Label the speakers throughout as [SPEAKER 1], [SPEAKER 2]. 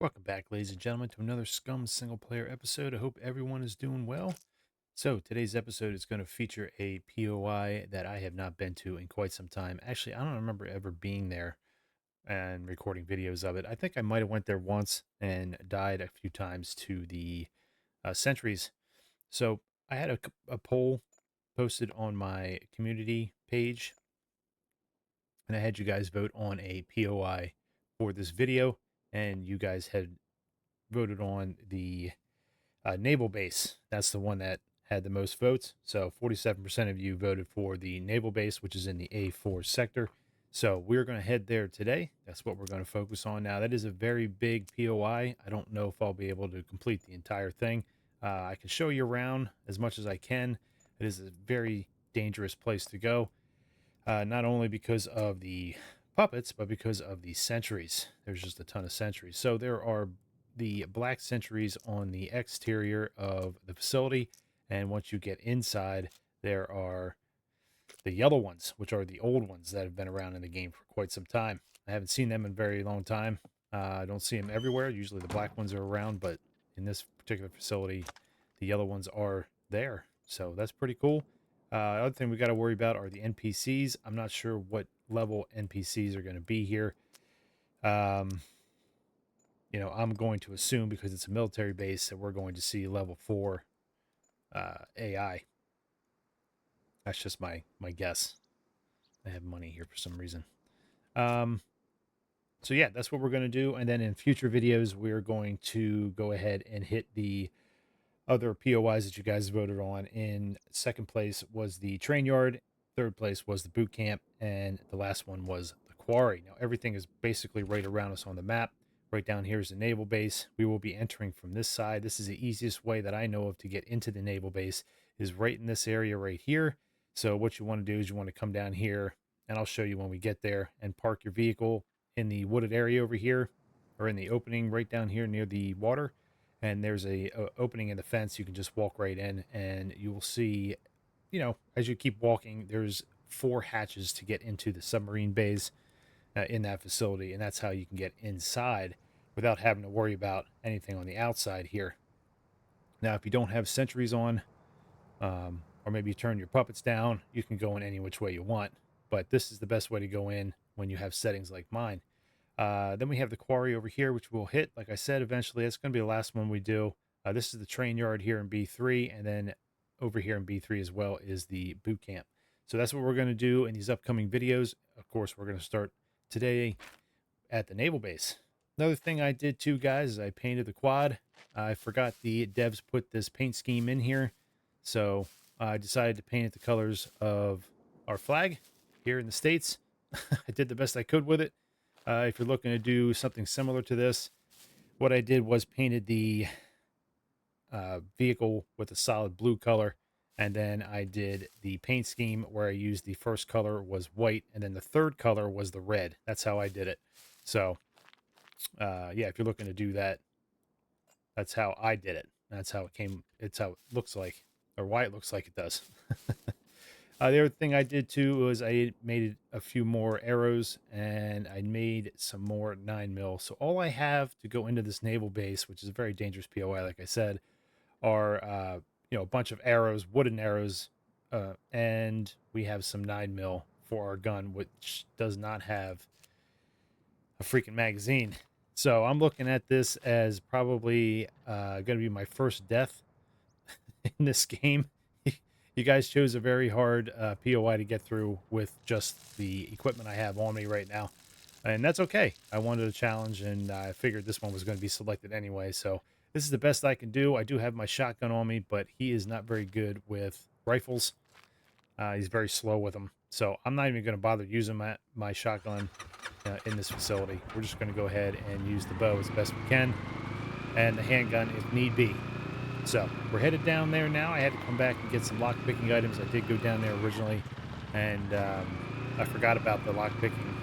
[SPEAKER 1] Welcome back, ladies and gentlemen, to another SCUM single player episode. I hope everyone is doing well. So, today's episode is going to feature a POI that I have not been to in quite some time. Actually, I don't remember ever being there and recording videos of it. I think I might have went there once and died a few times to the sentries. So, I had a poll posted on my community page, and I had you guys vote on a POI for this video, and you guys had voted on the naval base. That's the one that had the most votes. So 47% of you voted for the naval base, which is in the A4 sector. So we're going to head there today. That's what we're going to focus on now. That is a very big POI. I don't know if I'll be able to complete the entire thing. I can show you around as much as I can. It is a very dangerous place to go, not only because of the puppets, but because of the sentries. There's just a ton of sentries. So there are the black sentries on the exterior of the facility, and once you get inside, there are the yellow ones, which are the old ones that have been around in the game for quite some time. I haven't seen them in a very long time. I don't see them everywhere. Usually the black ones are around, but in this particular facility, the yellow ones are there. So that's pretty cool. Other thing we got to worry about are the NPCs. I'm not sure what level NPCs are going to be here. Um, I'm going to assume because it's a military base that we're going to see level 4 AI. That's just my guess. I have money here for some reason. Um, so yeah, that's what we're going to do. And then in future videos, we're going to go ahead and hit the other POIs that you guys voted on. In second place was the train yard. Third place was the boot camp. And the last one was the quarry. Now, everything is basically right around us on the map. Right down here is the naval base. We will be entering from this side. This is the easiest way that I know of to get into the naval base, is right in this area right here. So what you want to do is you want to come down here, and I'll show you when we get there, and park your vehicle in the wooded area over here, or in the opening right down here near the water. And there's a opening in the fence. You can just walk right in, and you will see, as you keep walking, there's 4 hatches to get into the submarine bays in that facility, and that's how you can get inside without having to worry about anything on the outside here. Now, if you don't have sentries on, or maybe you turn your puppets down, you can go in any which way you want, but this is the best way to go in when you have settings like mine. Then we have the quarry over here, which we'll hit, like I said, eventually. It's going to be the last one we do. This is the train yard here in B3, and then over here in B3 as well is the boot camp. So that's what we're going to do in these upcoming videos. Of course, we're going to start today at the naval base. Another thing I did too, guys, is I painted the quad. I forgot the devs put this paint scheme in here, so I decided to paint it the colors of our flag here in the States. I did the best I could with it. If you're looking to do something similar to this, what I did was painted the vehicle with a solid blue color, and then I did the paint scheme where I used the first color was white, and then the third color was the red. That's how I did it. So, yeah, if you're looking to do that, that's how I did it. That's how it came. It's how it looks like, or why it looks like it does. The other thing I did too was I made a few more arrows, and I made some more 9mm. So all I have to go into this naval base, which is a very dangerous POI, like I said, are a bunch of arrows, wooden arrows, and we have some 9mm for our gun, which does not have a freaking magazine. So I'm looking at this as probably going to be my first death in this game. You guys chose a very hard POI to get through with just the equipment I have on me right now. And that's okay. I wanted a challenge, and I figured this one was going to be selected anyway. So this is the best I can do. I do have my shotgun on me, but he is not very good with rifles. He's very slow with them. So I'm not even going to bother using my shotgun in this facility. We're just going to go ahead and use the bow as best we can, and the handgun if need be. So we're headed down there now. I had to come back and get some lock picking items. I did go down there originally, and I forgot about the lock picking.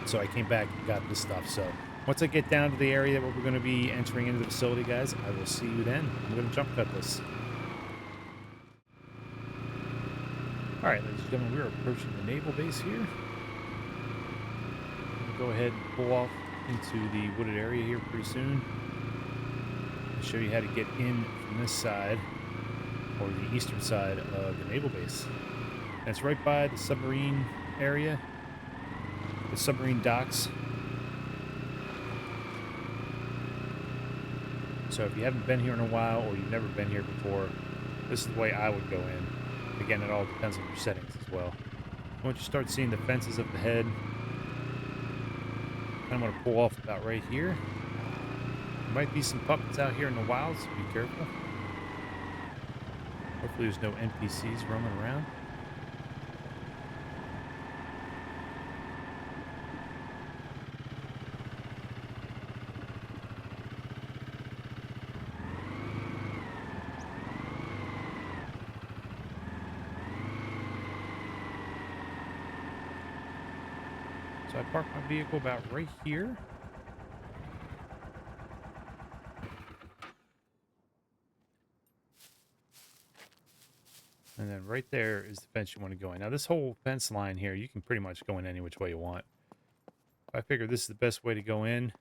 [SPEAKER 1] So I came back and got this stuff. So once I get down to the area where we're going to be entering into the facility, guys, I will see you then. I'm going to jump cut this. All right, ladies and gentlemen, we're approaching the naval base here. I'm going to go ahead and pull off into the wooded area here pretty soon. I'll show you how to get in from this side, or the eastern side of the naval base. And it's right by the submarine area, the submarine docks. So if you haven't been here in a while, or you've never been here before, this is the way I would go in. Again, it all depends on your settings as well. Once you start seeing the fences up ahead, I'm going to pull off about right here. There might be some puppets out here in the wild, so be careful. Hopefully there's no NPCs roaming around. So I parked my vehicle about right here. And then right there is the fence you want to go in. Now this whole fence line here, you can pretty much go in any which way you want. I figure this is the best way to go in.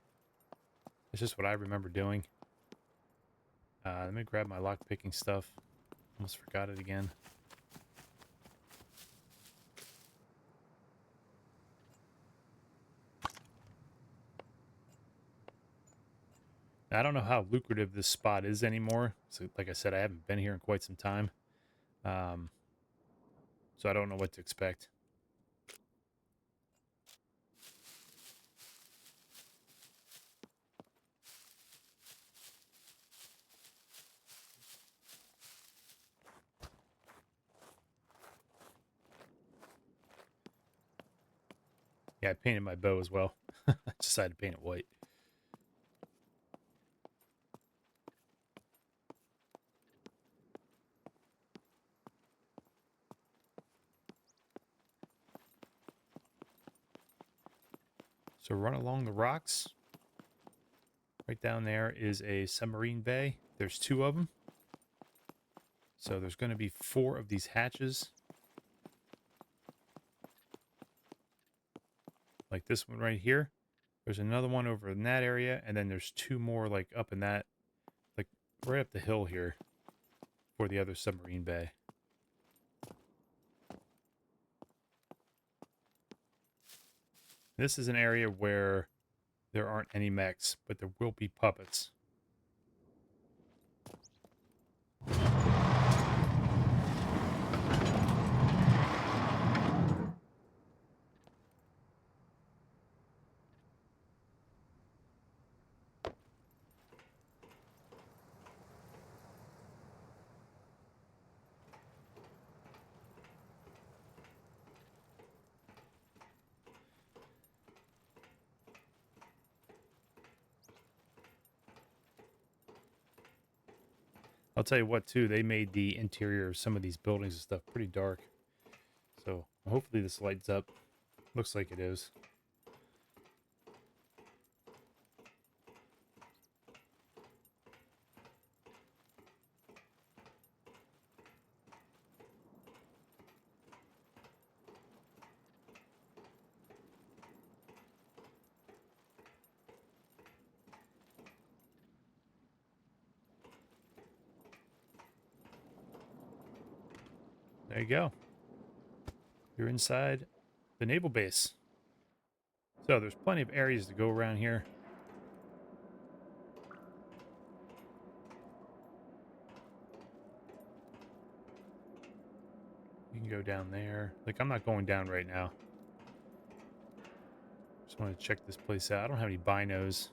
[SPEAKER 1] It's just what I remember doing. Let me grab my lock picking stuff. Almost forgot it again. Now, I don't know how lucrative this spot is anymore. So, like I said, I haven't been here in quite some time. So I don't know what to expect. Yeah, I painted my bow as well. I decided to paint it white. So run along the rocks. Right down there is a submarine bay. There's 2 of them. So there's going to be 4 of these hatches. Like this one right here. There's another one over in that area. And then there's 2 more like up in that, like right up the hill here for the other submarine bay. This is an area where there aren't any mechs, but there will be puppets. I'll tell you what, too, they made the interior of some of these buildings and stuff pretty dark. So hopefully this lights up. Looks like it is. There you go. You're inside the naval base. So there's plenty of areas to go around here. You can go down there. Like, I'm not going down right now. Just want to check this place out. I don't have any binos.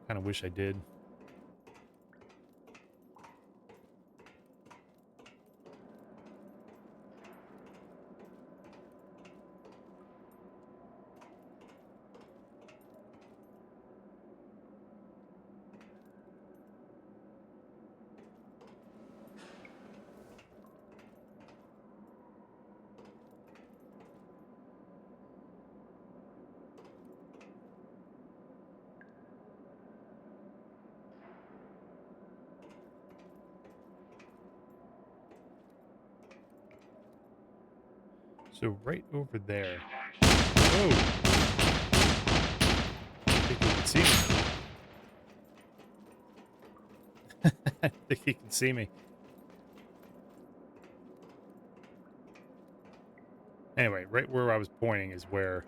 [SPEAKER 1] Kind of wish I did. So right over there. Whoa! can see me. I think he can see me. Anyway, right where I was pointing is where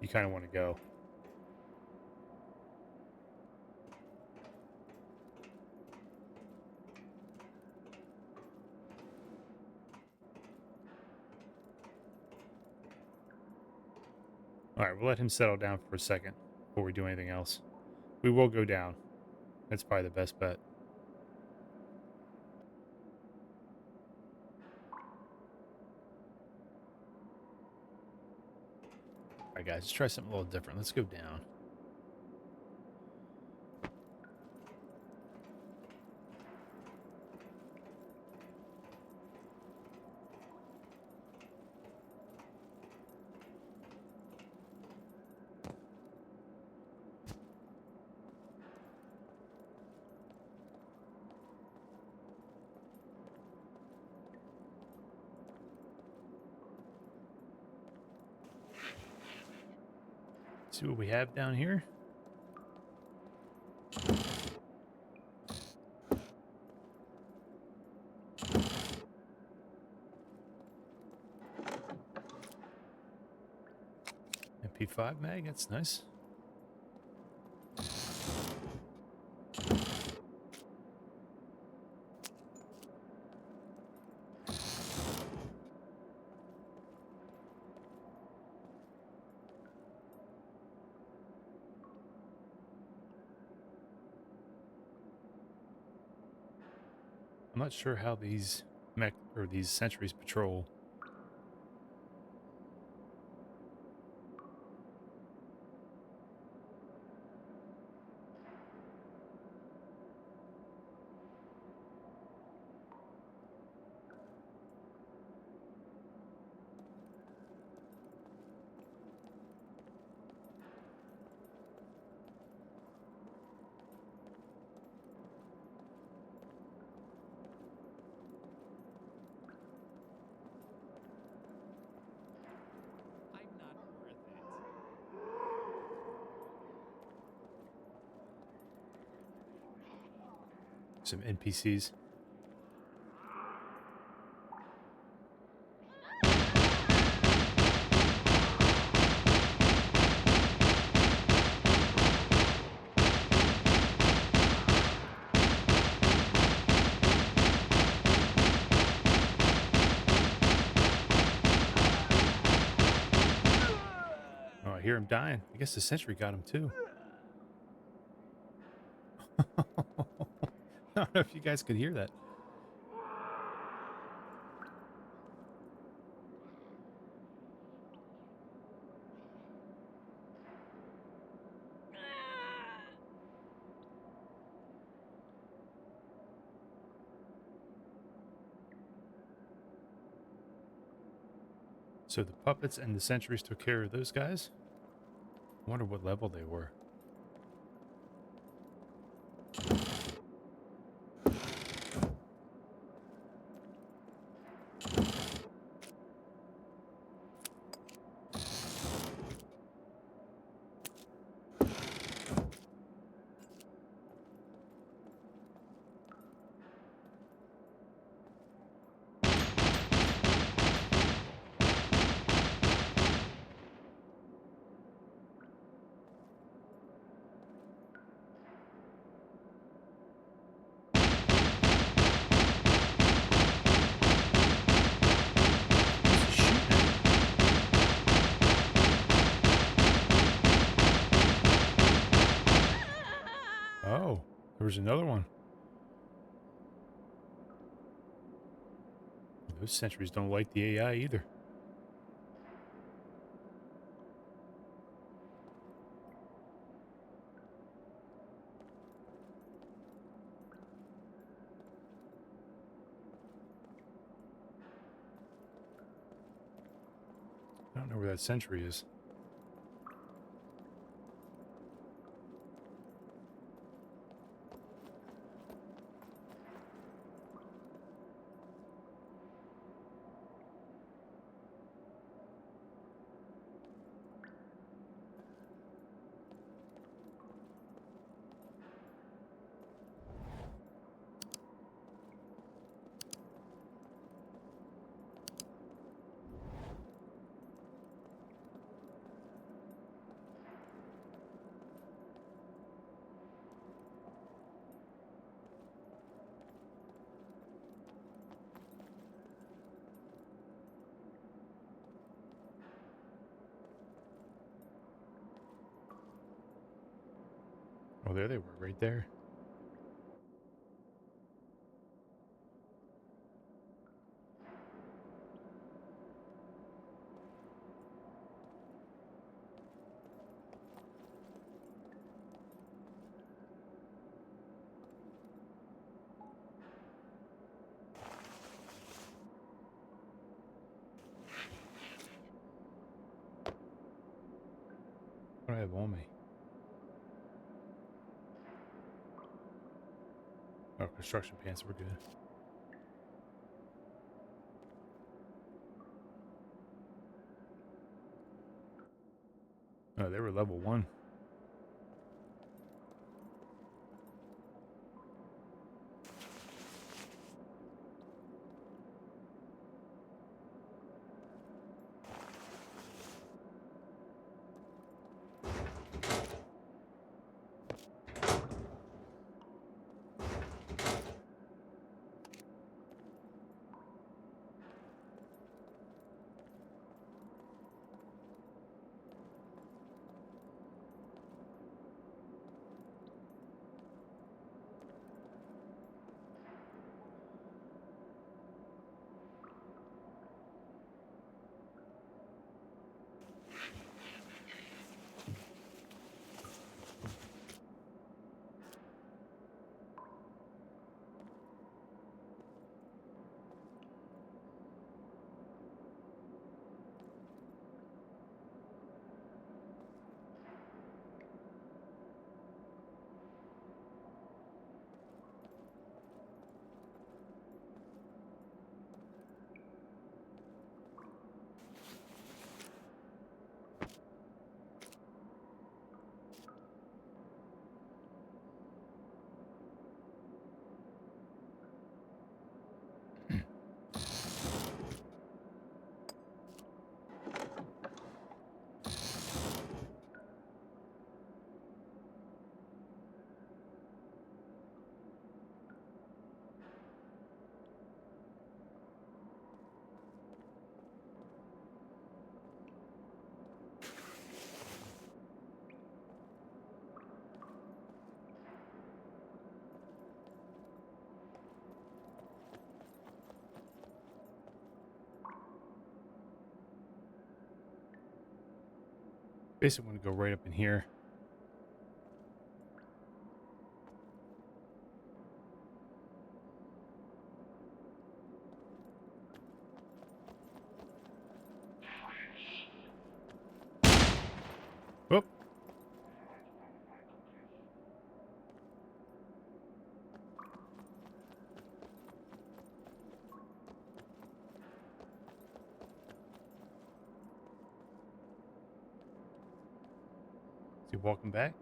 [SPEAKER 1] you kind of want to go. All right, we'll let him settle down for a second before we do anything else. We will go down. That's probably the best bet. All right, guys, let's try something a little different. Let's go down. See what we have down here. MP5 mag, that's nice. I'm not sure how these mech or these sentries patrol. Some NPCs. Oh, I hear him dying. I guess the sentry got him too. I don't know if you guys could hear that. So the puppets and the sentries took care of those guys? I wonder what level they were. Oh, there was another one. Those sentries don't like the AI either. I don't know where that sentry is. Oh, there they were, right there. What do I have on me? Oh, construction pants, we're good. Oh, they were level 1. Basically, want to go right up in here. Whoop. Is he walking back?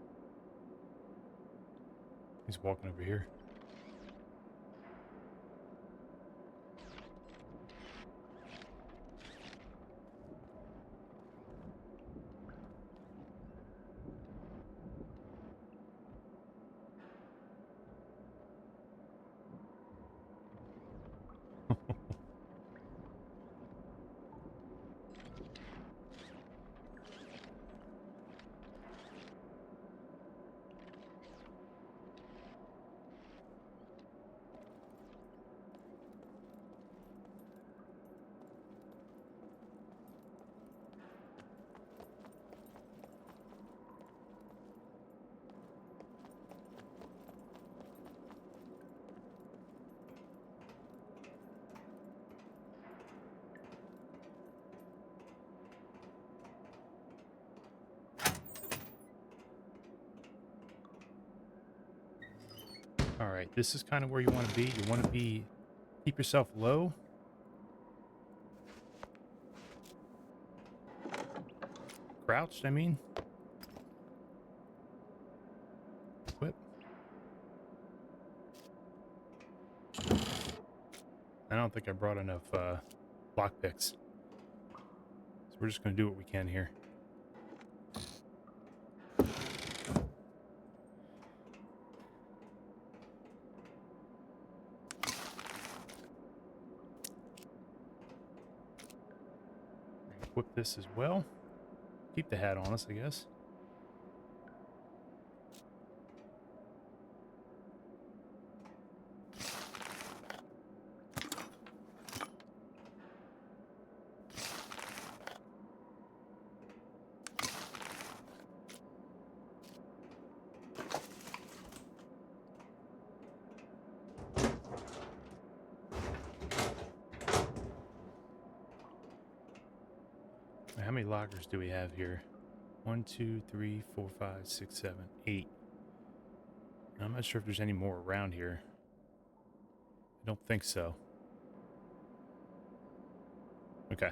[SPEAKER 1] He's walking over here. All right, this is kind of where you want to be. You want to be, keep yourself low. Crouched, I mean. Whip. I don't think I brought enough block picks. So we're just going to do what we can here. Equip this as well. Keep the hat on us, I guess. how many lockers do we have here? 1, 2, 3, 4, 5, 6, 7, 8. I'm not sure if there's any more around here. I don't think so. Okay.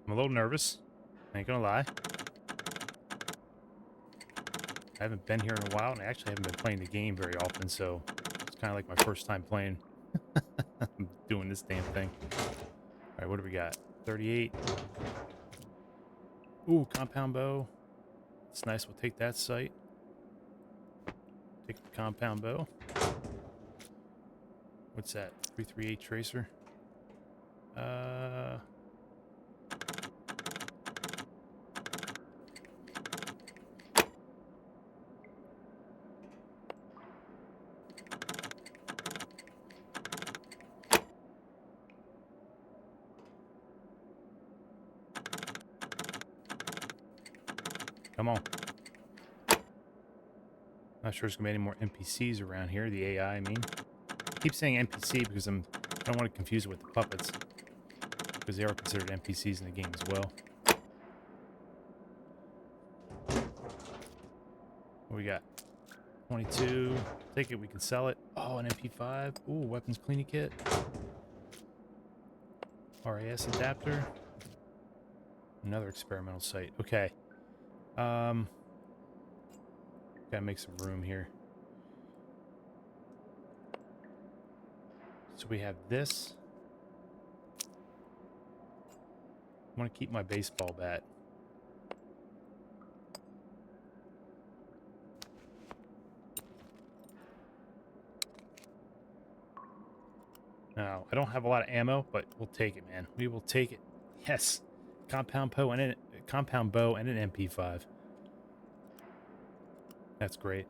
[SPEAKER 1] I'm a little nervous. I ain't gonna lie. I haven't been here in a while, and I actually haven't been playing the game very often, so it's kind of like my first time playing. I'm doing this damn thing. All right, what do we got? 38. Ooh, compound bow. It's nice. We'll take that sight. Take the compound bow. What's that? 338 tracer. Come on. Not sure there's gonna be any more NPCs around here. The AI, I mean. I keep saying NPC because I don't want to confuse it with the puppets, because they are considered NPCs in the game as well. What we got? 22. Take it. We can sell it. Oh, an MP5. Ooh, weapons cleaning kit. RAS adapter. Another experimental site. Okay. Gotta make some room here. So we have this. I want to keep my baseball bat. Now, I don't have a lot of ammo, but we'll take it, man. We will take it. Yes. Compound bow and an MP5. That's great.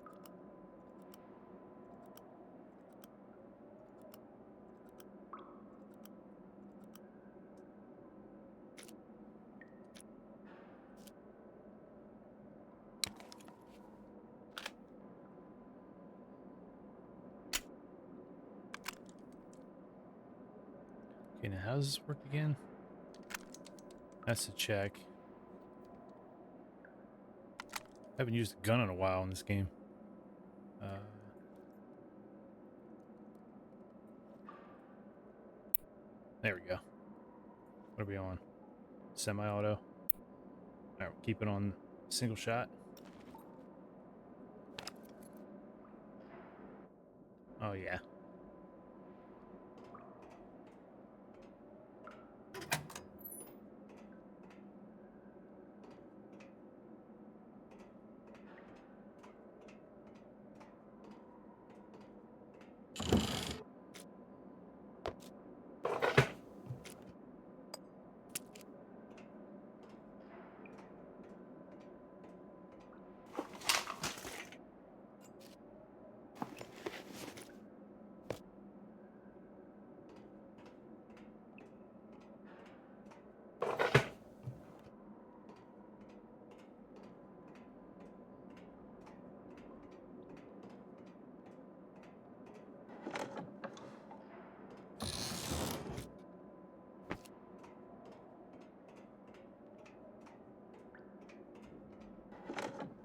[SPEAKER 1] Okay, now how does this work again? That's a check. I haven't used a gun in a while in this game. There we go. What are we on? Semi-auto. Alright, we'll keep it on single shot. Oh, yeah.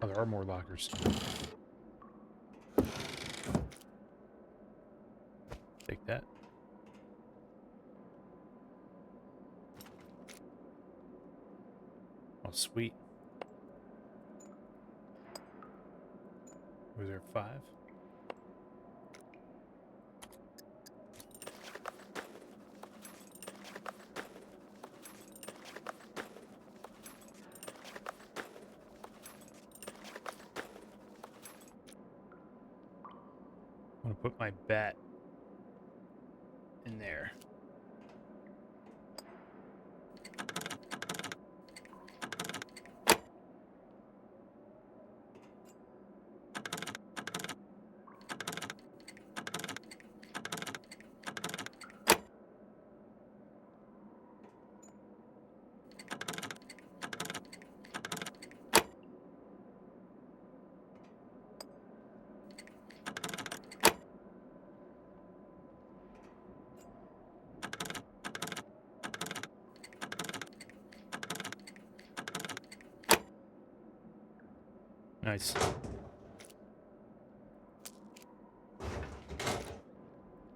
[SPEAKER 1] Oh, there are more lockers. Take that. Oh, sweet. Was there 5? I'm gonna put my bat in there. Nice.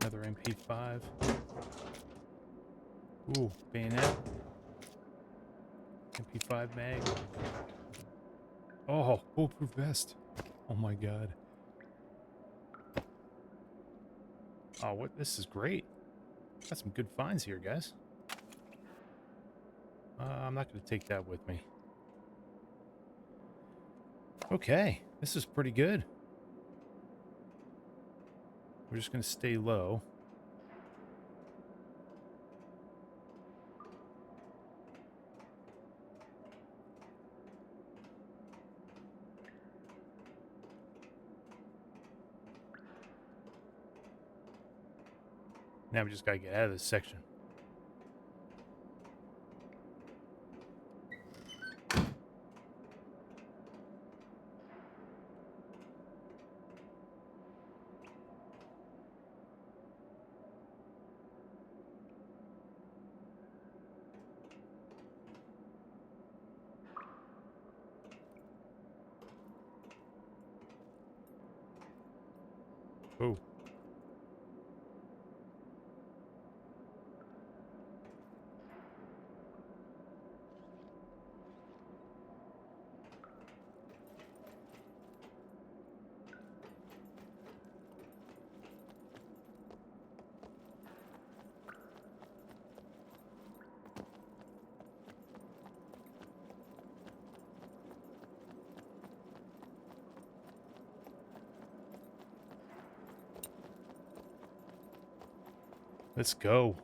[SPEAKER 1] Another MP5. Ooh, bayonet. MP5 mag. Oh, bulletproof vest. Oh my god. Oh, what? This is great. Got some good finds here, guys. I'm not going to take that with me. Okay, this is pretty good. We're just going to stay low. Now we just got to get out of this section. Oh. Let's go.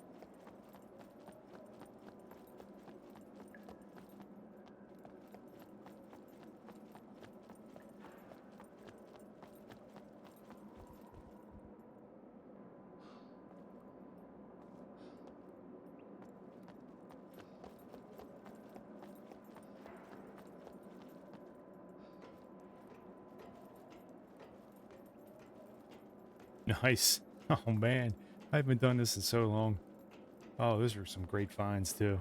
[SPEAKER 1] Nice. Oh, man. I haven't done this in so long. Oh, those are some great finds, too.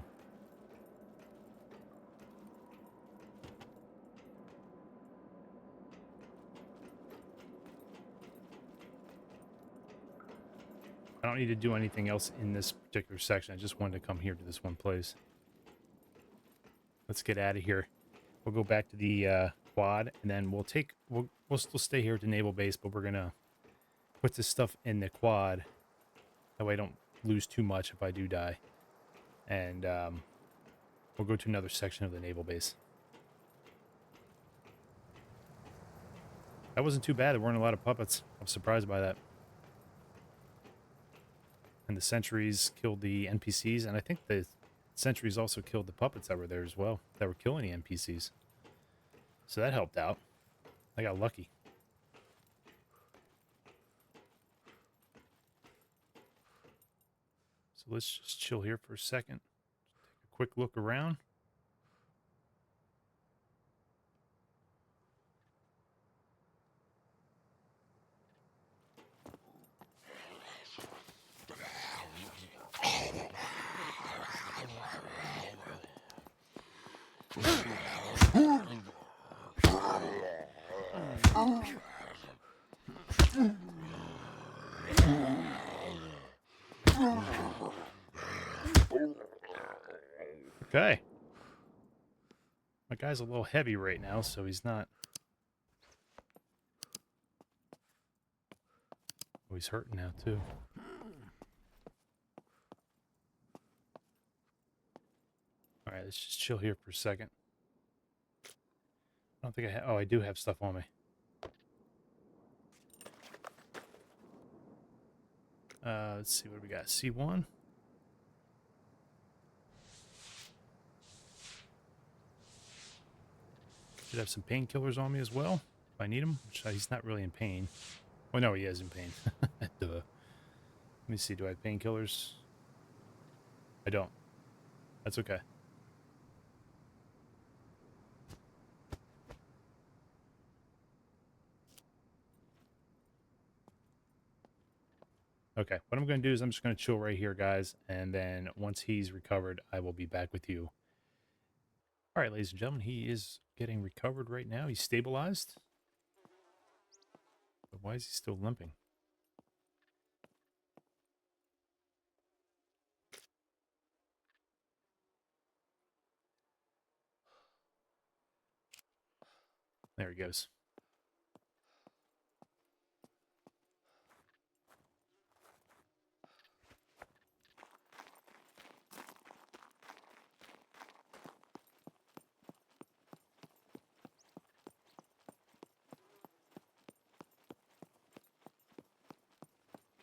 [SPEAKER 1] I don't need to do anything else in this particular section. I just wanted to come here to this one place. Let's get out of here. We'll go back to the quad, and then we'll still stay here at the naval base, but we're going to put this stuff in the quad. That way I don't lose too much if I do die. And we'll go to another section of the naval base. That wasn't too bad. There weren't a lot of puppets. I'm surprised by that. And the sentries killed the NPCs, and I think the sentries also killed the puppets that were there as well, that were killing the NPCs. So that helped out. I got lucky. So let's just chill here for a second. Take a quick look around. Okay. My guy's a little heavy right now, so he's not... Oh, he's hurting now, too. Alright, let's just chill here for a second. I don't think I have... Oh, I do have stuff on me. Let's see what we got. C1. Should have some painkillers on me as well, if I need them. Which he's not really in pain. Oh, no, he is in pain. Duh. Let me see. Do I have painkillers? I don't. That's okay. Okay, what I'm going to do is I'm just going to chill right here, guys. And then once he's recovered, I will be back with you. All right, ladies and gentlemen, he is getting recovered right now. He's stabilized. But why is he still limping? There he goes.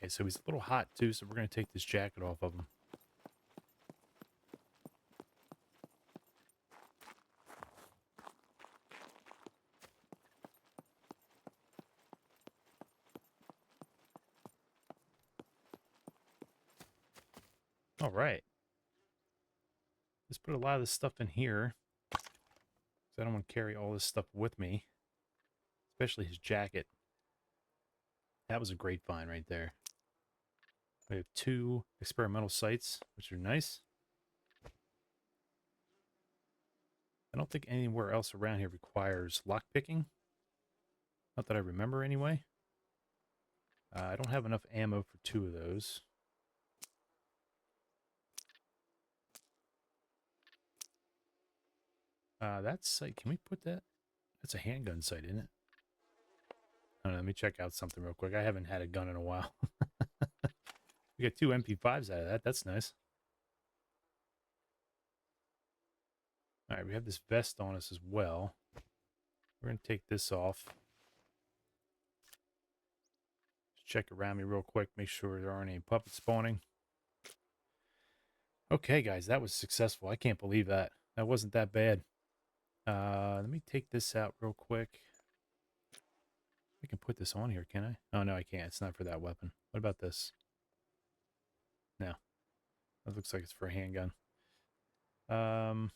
[SPEAKER 1] Okay, so he's a little hot too, so we're going to take this jacket off of him. All right. Let's put a lot of this stuff in here, because I don't want to carry all this stuff with me, especially his jacket. That was a great find right there. We have 2 experimental sites, which are nice. I don't think anywhere else around here requires lockpicking. Not that I remember anyway. I don't have enough ammo for 2 of those. That site, can we put that? That's a handgun sight, isn't it? I don't know, let me check out something real quick. I haven't had a gun in a while. We got 2 MP5s out of that. That's nice. All right, we have this vest on us as well. We're going to take this off. Just check around me real quick, make sure there aren't any puppets spawning. Okay, guys, that was successful. I can't believe that. That wasn't that bad. Let me take this out real quick. I can put this on here, can I? Oh, no, I can't. It's not for that weapon. What about this? No. That looks like it's for a handgun. Nope,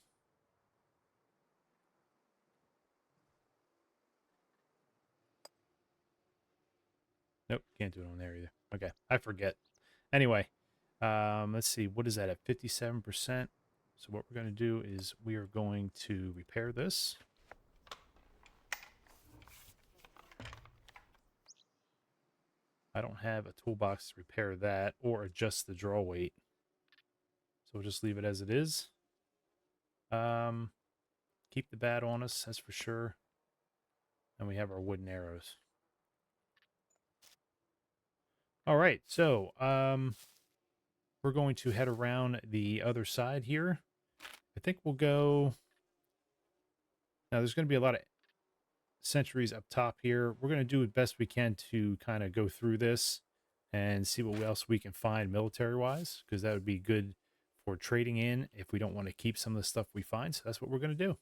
[SPEAKER 1] can't do it on there either. Okay, I forget. Anyway, let's see. What is that at 57%? So what we're going to do is we are going to repair this. I don't have a toolbox to repair that or adjust the draw weight. So we'll just leave it as it is. Keep the bat on us, that's for sure. And we have our wooden arrows. All right, so we're going to head around the other side here. I think we'll go... Now, there's going to be a lot of sentries up top here. We're going to do the best we can to kind of go through this and see what else we can find military-wise, because that would be good for trading in if we don't want to keep some of the stuff we find. So that's what we're going to do.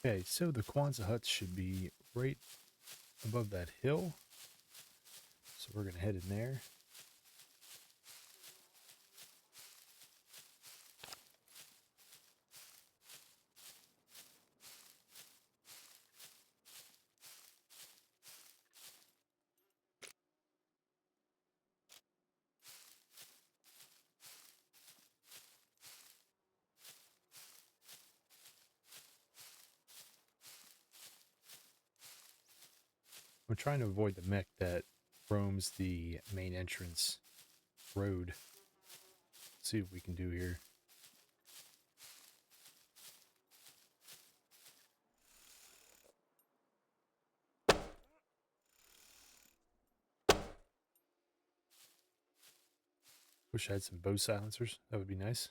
[SPEAKER 1] Okay, so the Quanza huts should be right above that hill. So we're going to head in there. We're trying to avoid the mech that roams the main entrance road. Let's see what we can do here. Wish I had some bow silencers. That would be nice.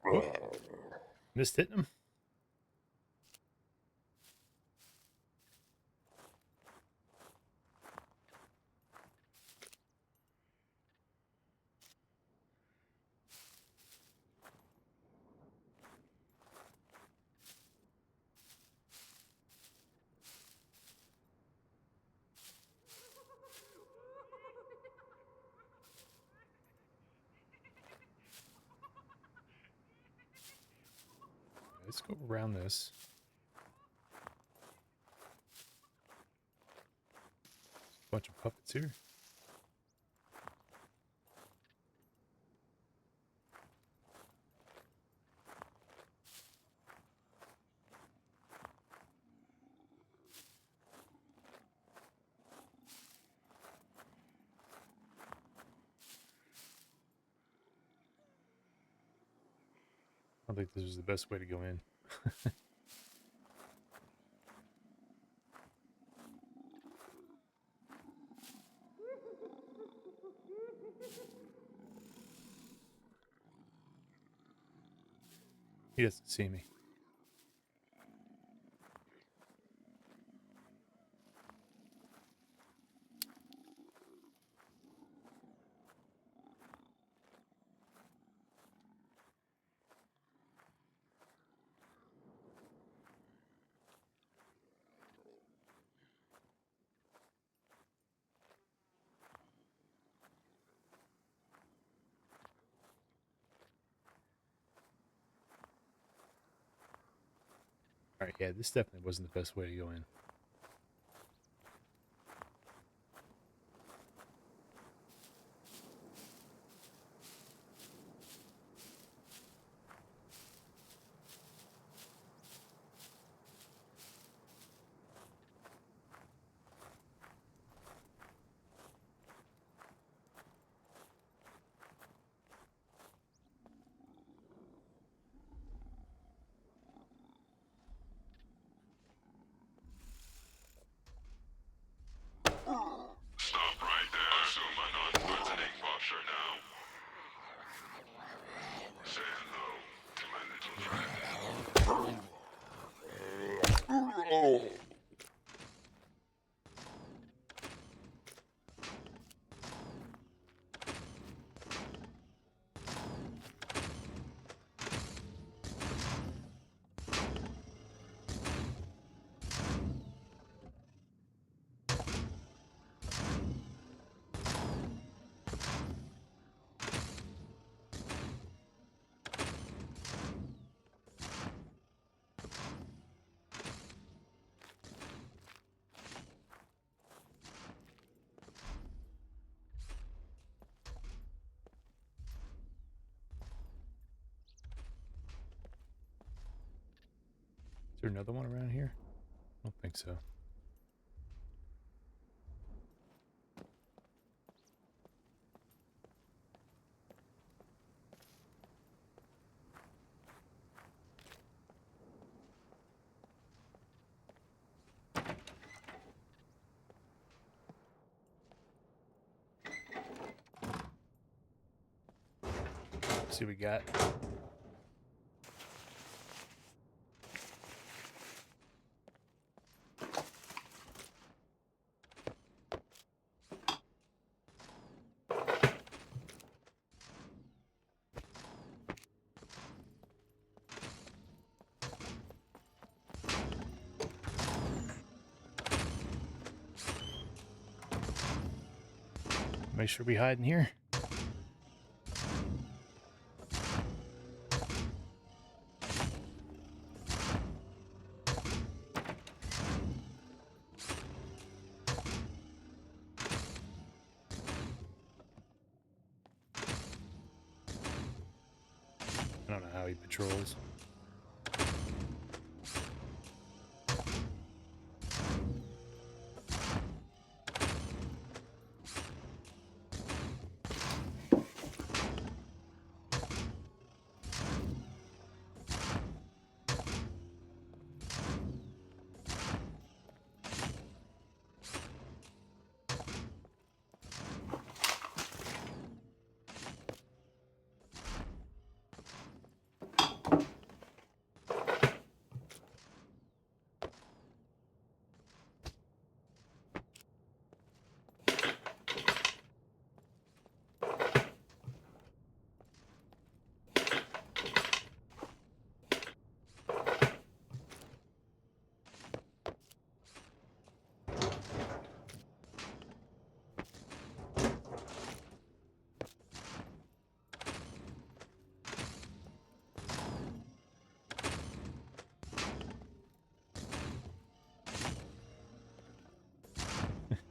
[SPEAKER 1] Whoop. Missed hitting him. Let's go around this. Bunch of puppets here. I don't think this is the best way to go in. He doesn't see me. All right, yeah, this definitely wasn't the best way to go in.
[SPEAKER 2] Stop right there. Assume a non-threatening posture now. Say hello to my little friend.
[SPEAKER 1] Is there another one around here? I don't think so. Let's see what we got. Make sure we hide in here. I don't know how he patrols.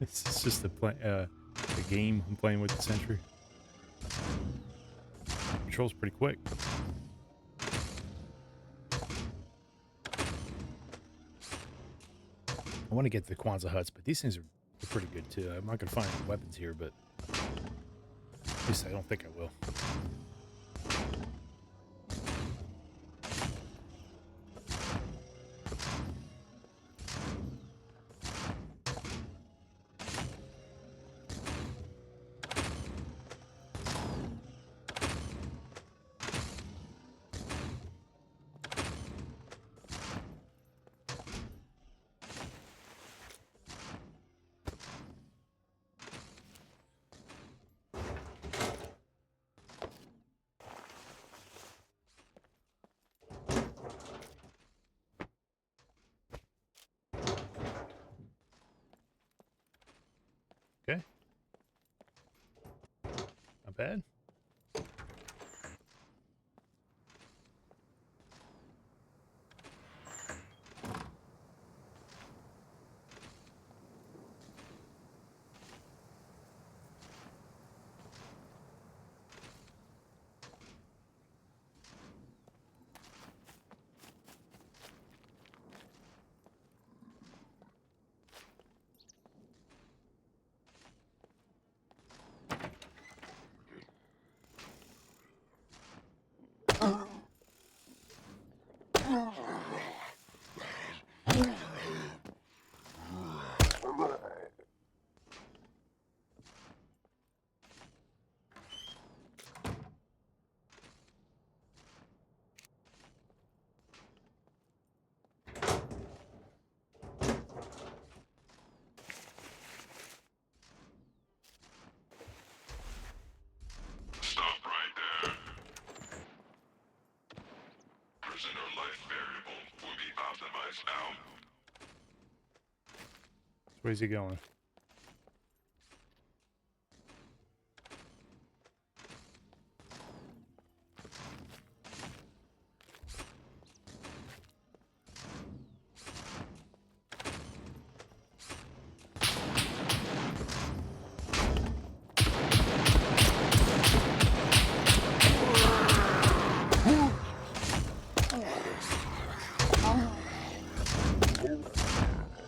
[SPEAKER 1] This is just a game I'm playing with the Sentry. Controls pretty quick. I want to get the Quanza huts, but these things are pretty good too. I'm not gonna find any weapons here, but at least I don't think I will. Okay. Not bad.
[SPEAKER 2] Stop right there. Prisoner life variable will be optimized now.
[SPEAKER 1] So where's he going?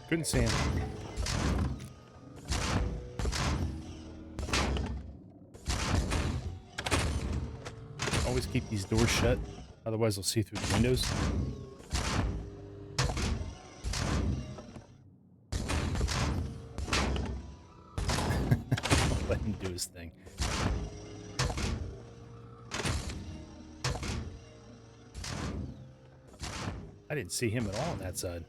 [SPEAKER 1] Couldn't see him. Always keep these doors shut, otherwise they'll see through the windows. Let him do his thing. I didn't see him at all on that side.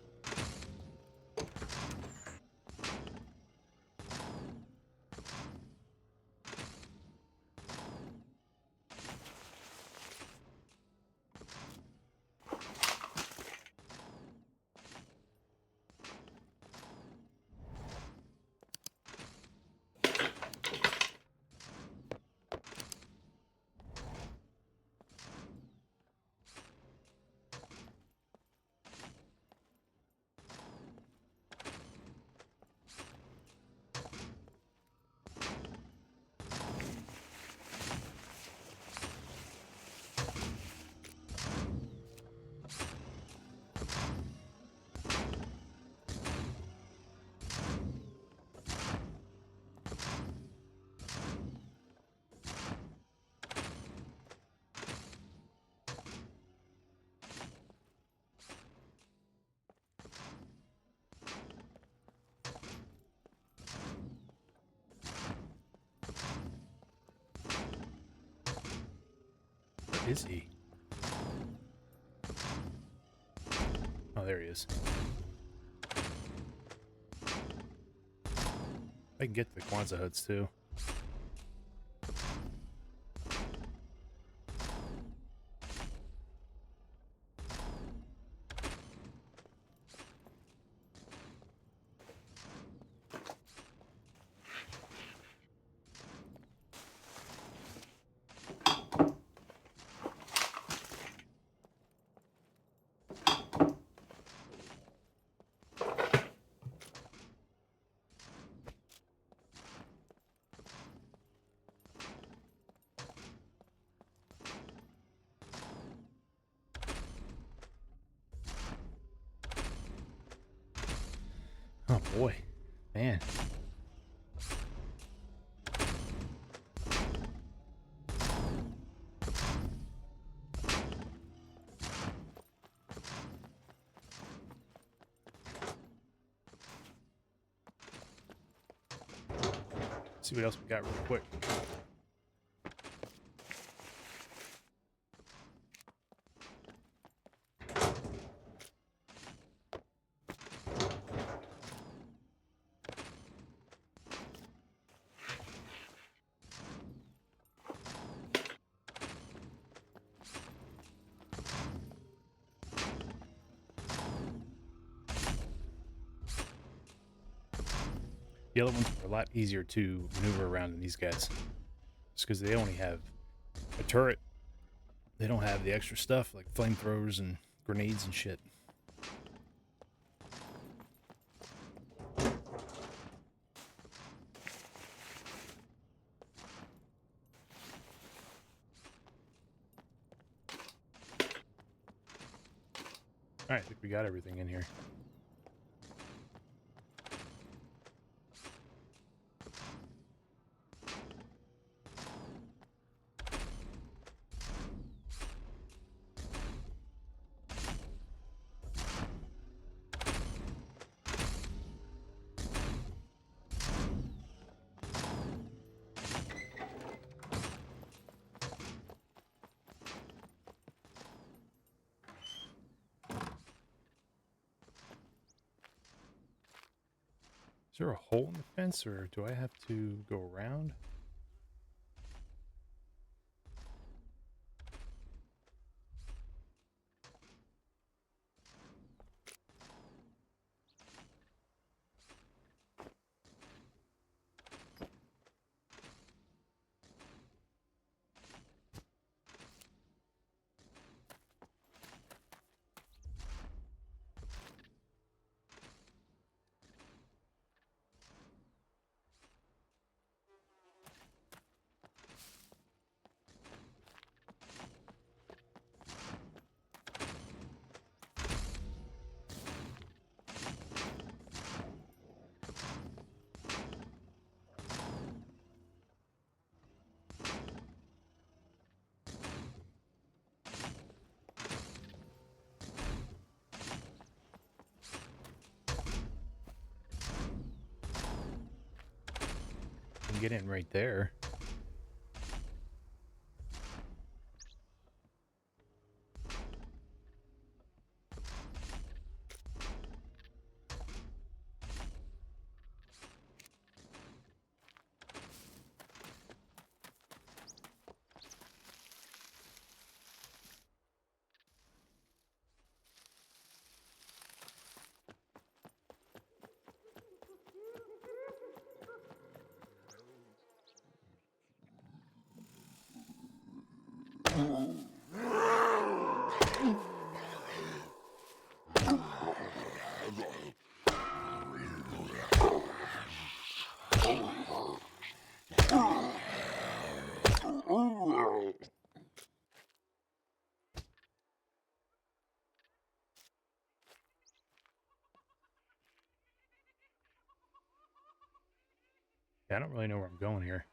[SPEAKER 1] Where is he? Oh, there he is. I can get to the Quanza huts too. Oh boy, man. See what else we got real quick. The other ones are a lot easier to maneuver around than these guys. Just because they only have a turret. They don't have the extra stuff like flamethrowers and grenades and shit. Alright, I think we got everything in here. Is there a hole in the fence, or do I have to go around? I can get in right there. Yeah, I don't really know where I'm going here.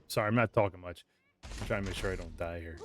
[SPEAKER 1] Sorry, I'm not talking much. I'm trying to make sure I don't die here.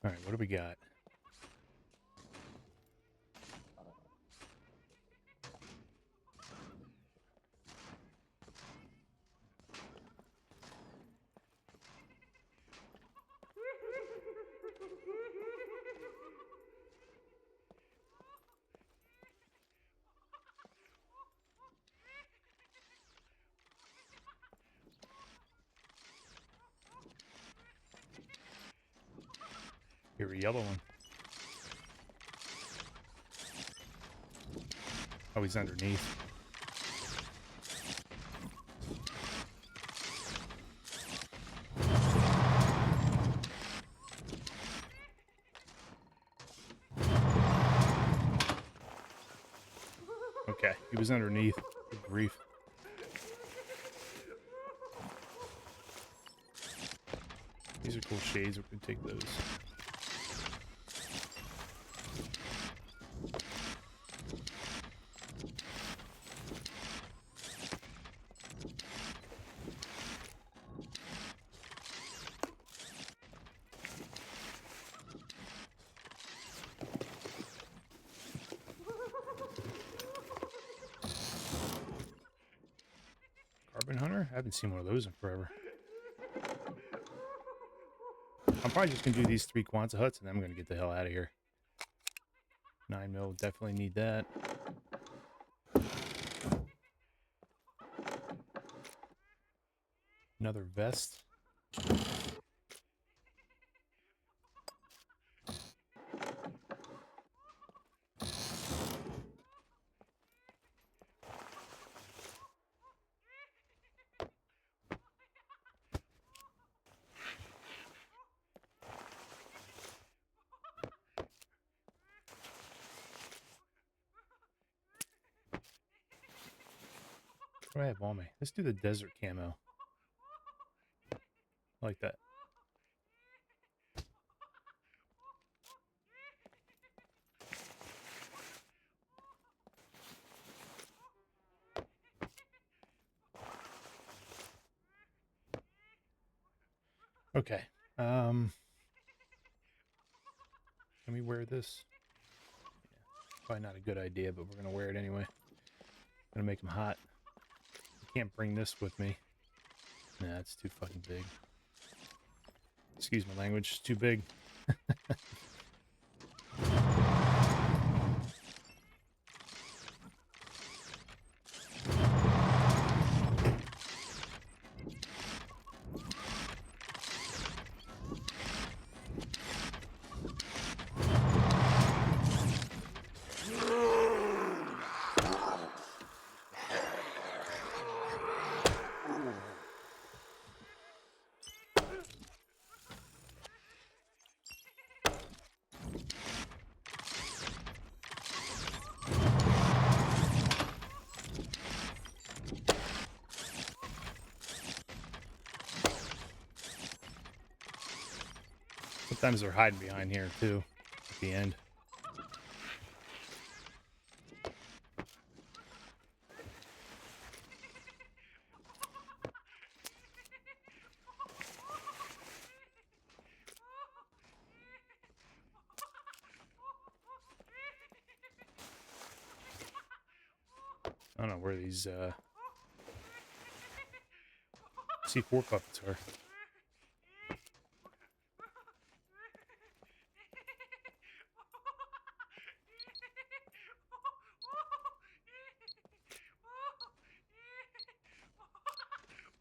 [SPEAKER 1] All right, what do we got? Here, a yellow one. Oh, he's underneath. Okay, he was underneath. Good grief. These are cool shades. We can take those. Carbon Hunter? I haven't seen one of those in forever. I'm probably just going to do these 3 Quanza huts, and then I'm going to get the hell out of here. 9mm, definitely need that. Another vest. What do I have on me? Let's do the desert camo. I like that. Okay. Can we wear this? Yeah, probably not a good idea, but we're going to wear it anyway. Gonna make them hot. I can't bring this with me. Nah, it's too fucking big. Excuse my language, it's too big. Sometimes they're hiding behind here too, at the end. I don't know where these C4 puppets are.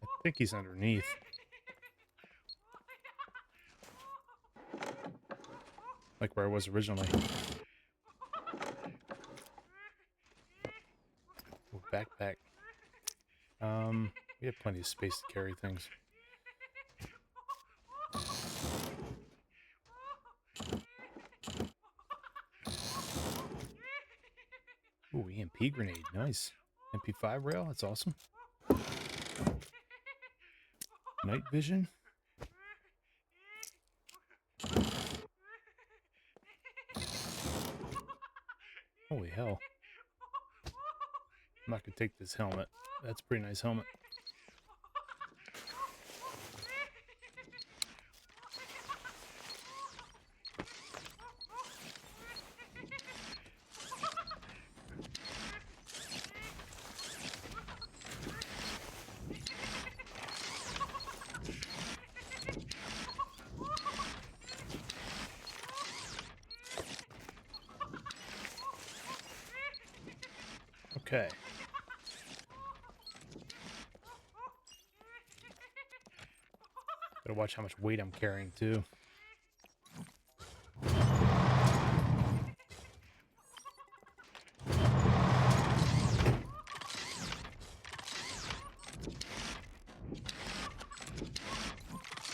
[SPEAKER 1] I think he's underneath. Like where I was originally. Ooh, backpack. We have plenty of space to carry things. Ooh, EMP grenade, nice. MP5 rail, that's awesome. Night vision. Holy hell. I'm not gonna take this helmet. That's a pretty nice helmet. Okay. Gotta watch how much weight I'm carrying, too.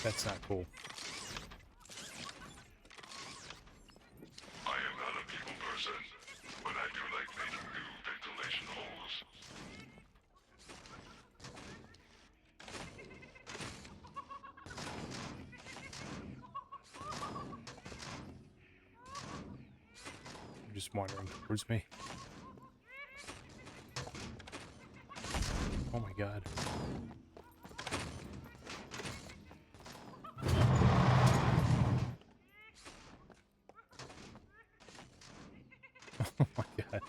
[SPEAKER 1] That's not cool.
[SPEAKER 2] I am not a people person, but I do like making new ventilation holes.
[SPEAKER 1] You're just wandering towards me. Oh my god. Oh my god.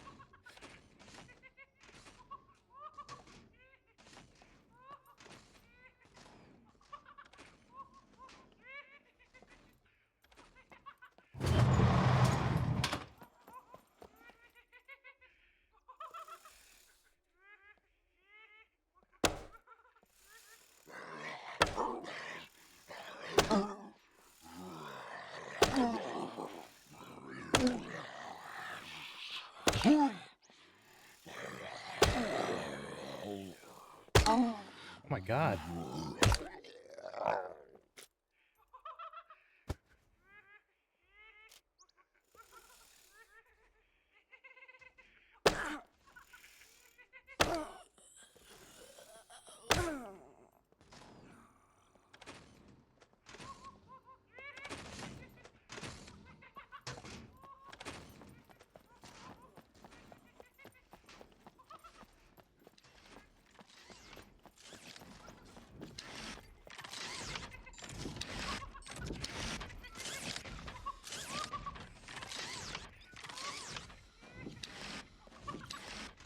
[SPEAKER 1] Oh my god.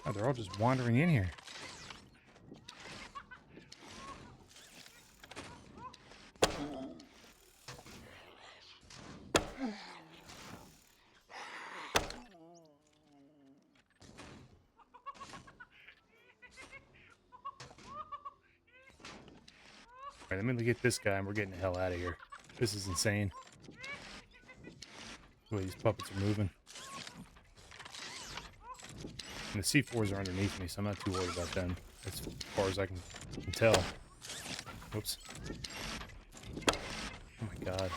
[SPEAKER 1] Oh, they're all just wandering in here. Alright, let me get this guy and we're getting the hell out of here. This is insane. The way these puppets are moving. And the C4s are underneath me, so I'm not too worried about them. As far as I can tell. Whoops. Oh my god.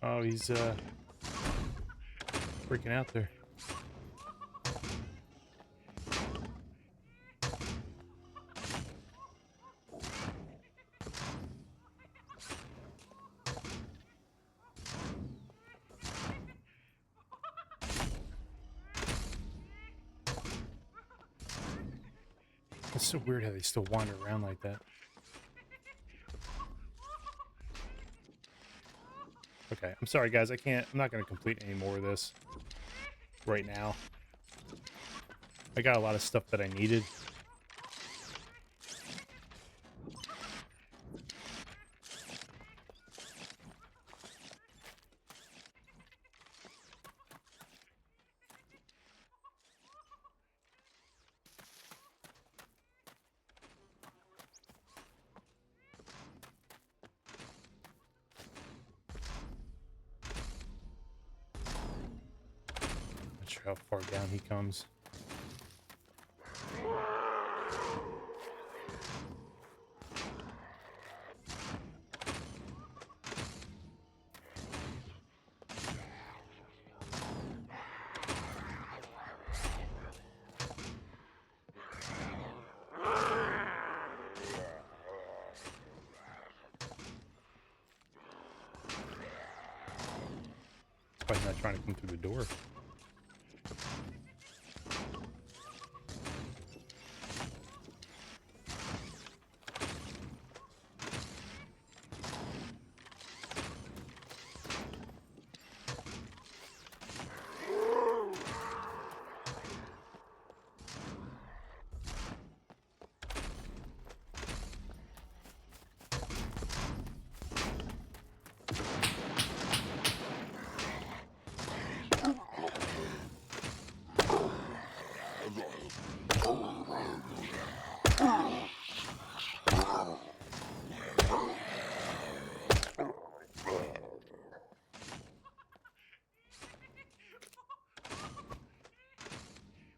[SPEAKER 1] Oh, he's freaking out there. It's so weird how they still wander around like that. Okay, I'm sorry guys, I'm not gonna complete any more of this right now. I got a lot of stuff that I needed. Not sure how far down he comes. Probably not trying to come through the door.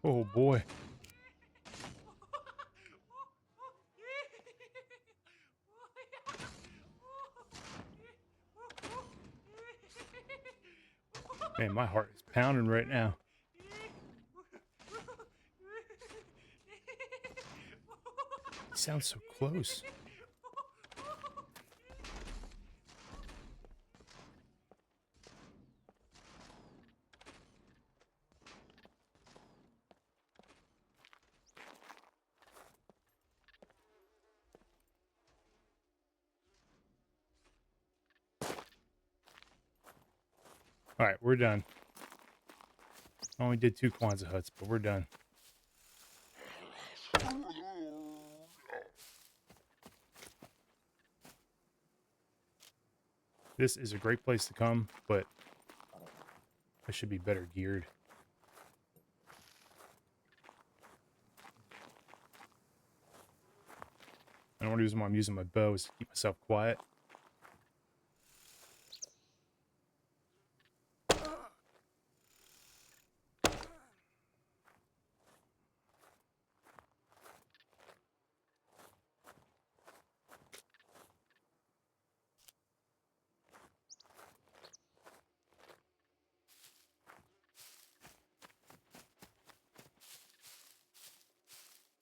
[SPEAKER 1] Oh boy. Man, my heart is pounding right now. He sounds so close. All right, we're done. Only did 2 Quanza huts, but we're done. This is a great place to come, but I should be better geared. The only reason why I'm using my bow is to keep myself quiet.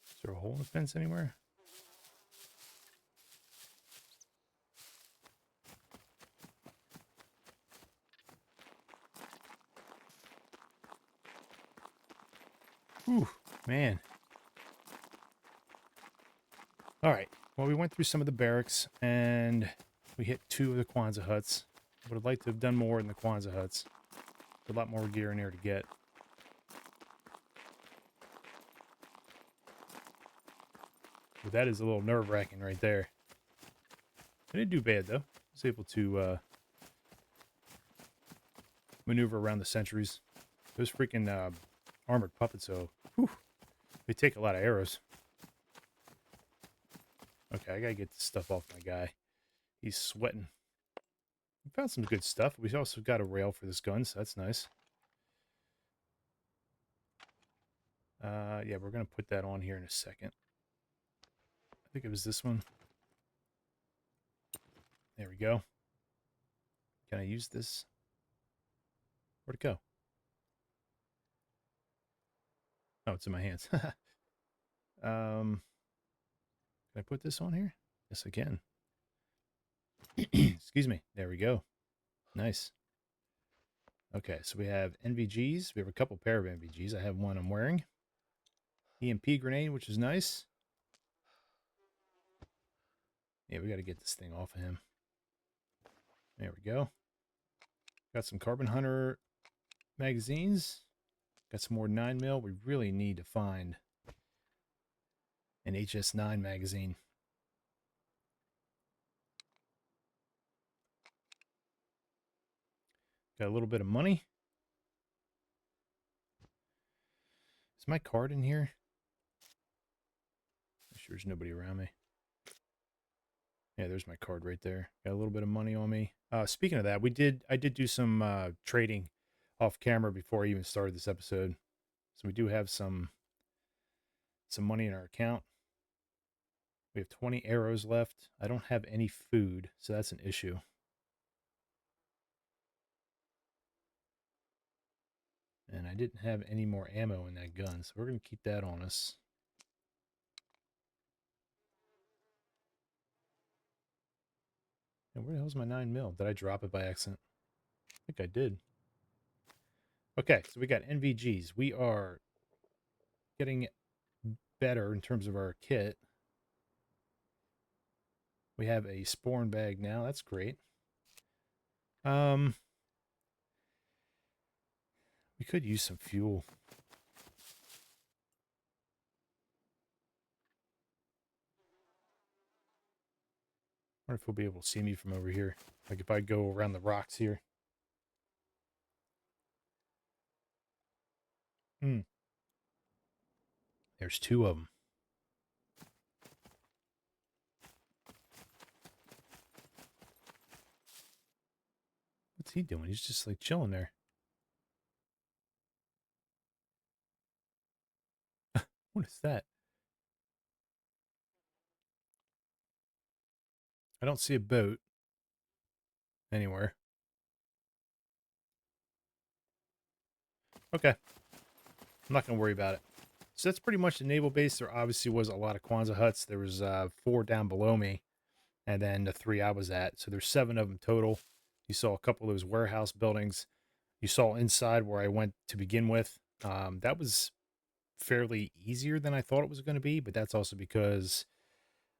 [SPEAKER 1] Is there a hole in the fence anywhere? Whew, man. All right. Well, we went through some of the barracks, and we hit 2 of the Quanza huts. Would have liked to have done more in the Quanza huts. A lot more gear in there to get. But that is a little nerve-wracking right there. I didn't do bad, though. I was able to maneuver around the sentries. Those freaking armored puppets, though, whew, they take a lot of arrows. Okay, I gotta get this stuff off my guy. He's sweating. We found some good stuff. We also got a rail for this gun, so that's nice. Yeah, we're gonna put that on here in a second. I think it was this one. There we go. Can I use this? Where'd it go? Oh, it's in my hands. Can I put this on here? Yes, I can. Excuse me. There we go. Nice. Okay, so we have NVGs. We have a couple pair of NVGs. I have one I'm wearing. EMP grenade, which is nice. Yeah, we got to get this thing off of him. There we go. Got some Carbon Hunter magazines. Got some more 9mm. We really need to find an HS9 magazine. Got a little bit of money. Is my card in here? I'm sure there's nobody around me. Yeah, there's my card right there. Got a little bit of money on me. Speaking of that, I did do some trading off camera before I even started this episode. So we do have some money in our account. We have 20 arrows left. I don't have any food, so that's an issue. And I didn't have any more ammo in that gun, so we're going to keep that on us. And where the hell's my 9mm? Did I drop it by accident? I think I did. Okay, so we got NVGs. We are getting better in terms of our kit. We have a spawn bag now. That's great. Um, we could use some fuel. I wonder if he'll be able to see me from over here. Like if I go around the rocks here. Hmm. There's two of them. What's he doing? He's just like chilling there. What is that? I don't see a boat anywhere. Okay. I'm not going to worry about it. So that's pretty much the naval base. There obviously was a lot of Quanza huts. There was 4 down below me, and then the 3 I was at. So there's 7 of them total. You saw a couple of those warehouse buildings. You saw inside where I went to begin with. That was fairly easier than I thought it was going to be, but that's also because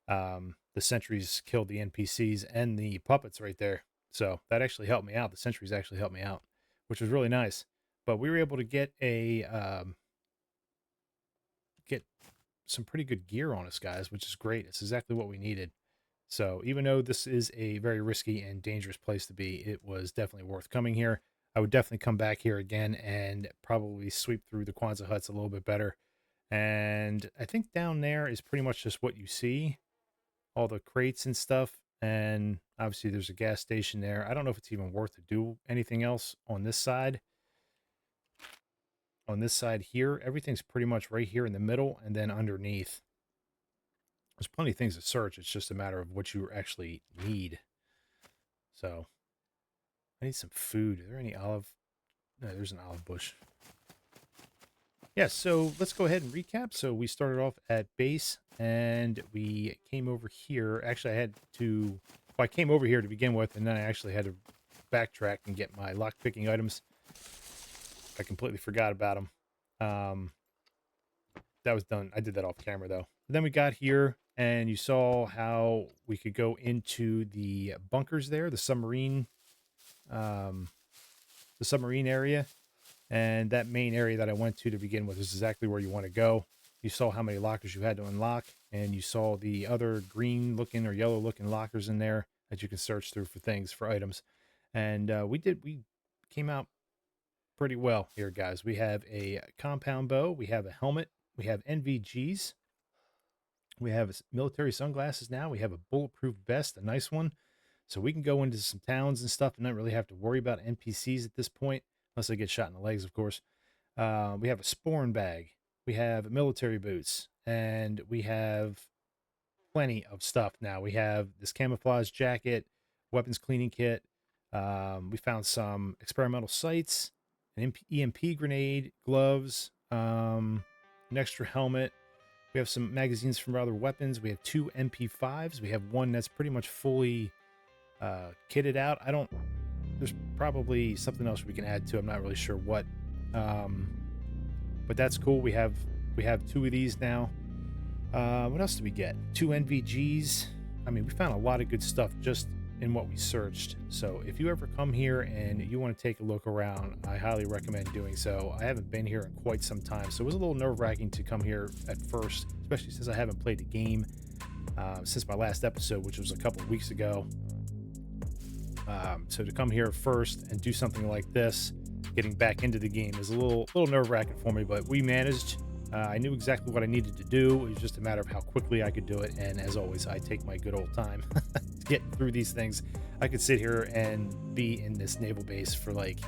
[SPEAKER 1] the sentries killed the NPCs and the puppets right there. So that actually helped me out. The sentries actually helped me out, which was really nice. But we were able to get some pretty good gear on us, guys, which is great. It's exactly what we needed. So even though this is a very risky and dangerous place to be, it was definitely worth coming here. I would definitely come back here again and probably sweep through the Quanza huts a little bit better. And I think down there is pretty much just what you see, all the crates and stuff. And obviously there's a gas station there. I don't know if it's even worth to do anything else on this side. On this side here, everything's pretty much right here in the middle and then underneath. There's plenty of things to search. It's just a matter of what you actually need. So I need some food. Is there any olive? No, there's an olive bush. Yeah, so let's go ahead and recap. So we started off at base and we came over here. Actually, I came over here to begin with, and then I actually had to backtrack and get my lock picking items. I completely forgot about them. That was done. I did that off camera though. Then we got here and you saw how we could go into the bunkers there, um, the submarine area. And that main area that I went to begin with is exactly where you want to go. You saw how many lockers you had to unlock, and you saw the other green looking or yellow looking lockers in there that you can search through for things, for items. And we came out pretty well here, guys. We have a compound bow, we have a helmet, we have NVGs, we have military sunglasses now, we have a bulletproof vest, a nice one. So we can go into some towns and stuff and not really have to worry about NPCs at this point, unless they get shot in the legs, of course. We have a sporn bag, we have military boots, and we have plenty of stuff now. We have this camouflage jacket, weapons cleaning kit. We found some experimental sights, an EMP grenade, gloves, an extra helmet. We have some magazines from other weapons. We have 2 MP5s. We have one that's pretty much fully kitted out. There's probably something else we can add to. I'm not really sure what. But that's cool. We have 2 of these now. What else did we get? 2 NVGs. I mean, we found a lot of good stuff just in what we searched. So if you ever come here and you want to take a look around, I highly recommend doing so. I haven't been here in quite some time, so it was a little nerve-wracking to come here at first, especially since I haven't played the game since my last episode, which was a couple of weeks ago. So to come here first and do something like this, getting back into the game, is a little nerve-wracking for me, but we managed. I knew exactly what I needed to do. It was just a matter of how quickly I could do it. And as always, I take my good old time getting through these things. I could sit here and be in this naval base for like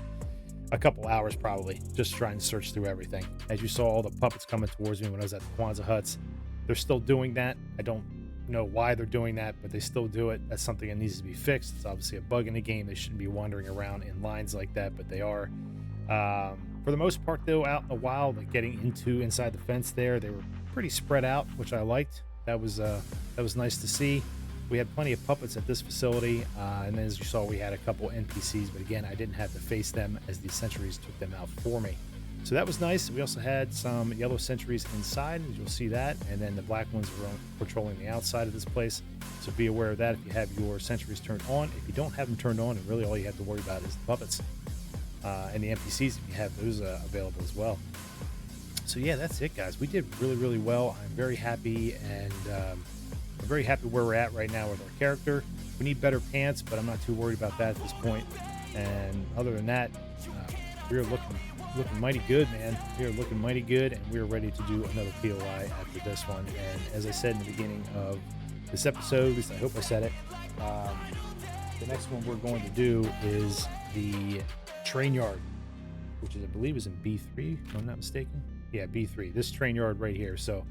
[SPEAKER 1] a couple hours probably, just trying to search through everything. As you saw, all the puppets coming towards me when I was at the Quanza huts. They're still doing that. I don't know why they're doing that, but they still do it. That's something that needs to be fixed. It's obviously a bug in the game. They shouldn't be wandering around in lines like that, but they are. For the most part, though, out in the wild, like getting inside the fence there, they were pretty spread out, which I liked. That was nice to see. We had plenty of puppets at this facility, and then as you saw, we had a couple NPCs, but again, I didn't have to face them as the sentries took them out for me. So that was nice. We also had some yellow sentries inside, as you'll see that, and then the black ones were patrolling the outside of this place. So be aware of that if you have your sentries turned on. If you don't have them turned on, and really all you have to worry about is the puppets and the NPCs if you have those available as well. So yeah, that's it, guys. We did really, really well. I'm very happy, and I'm very happy where we're at right now with our character. We need better pants, but I'm not too worried about that at this point. And other than that, we're looking mighty good, man. We are looking mighty good, and we're ready to do another POI after this one. And as I said in the beginning of this episode, at least I hope I said it, the next one we're going to do is the train yard, which is, I believe, is in B3, if I'm not mistaken. Yeah, B3, this train yard right here. So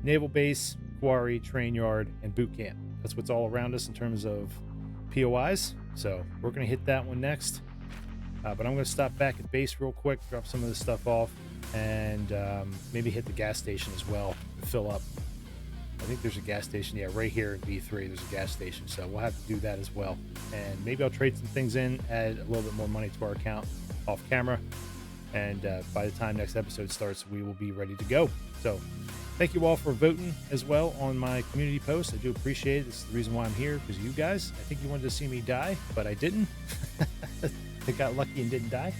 [SPEAKER 1] naval base, quarry, train yard, and boot camp. That's what's all around us in terms of POIs. So we're going to hit that one next. But I'm going to stop back at base real quick, drop some of this stuff off, and maybe hit the gas station as well to fill up. I think there's a gas station, yeah, right here in B3, there's a gas station, so we'll have to do that as well. And maybe I'll trade some things in, add a little bit more money to our account off camera, and by the time next episode starts, we will be ready to go. So thank you all for voting as well on my community post. I do appreciate it. This is the reason why I'm here, because you guys, I think you wanted to see me die, but I didn't. I got lucky and didn't die.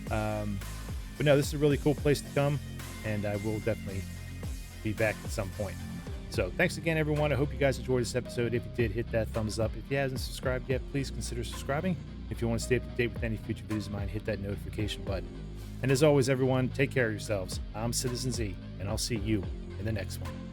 [SPEAKER 1] But no, this is a really cool place to come, and I will definitely be back at some point. So thanks again, everyone. I hope you guys enjoyed this episode. If you did, hit that thumbs up. If you haven't subscribed yet, please consider subscribing. If you want to stay up to date with any future videos of mine, hit that notification button. And as always, everyone, take care of yourselves. I'm Citizen Z, and I'll see you in the next one.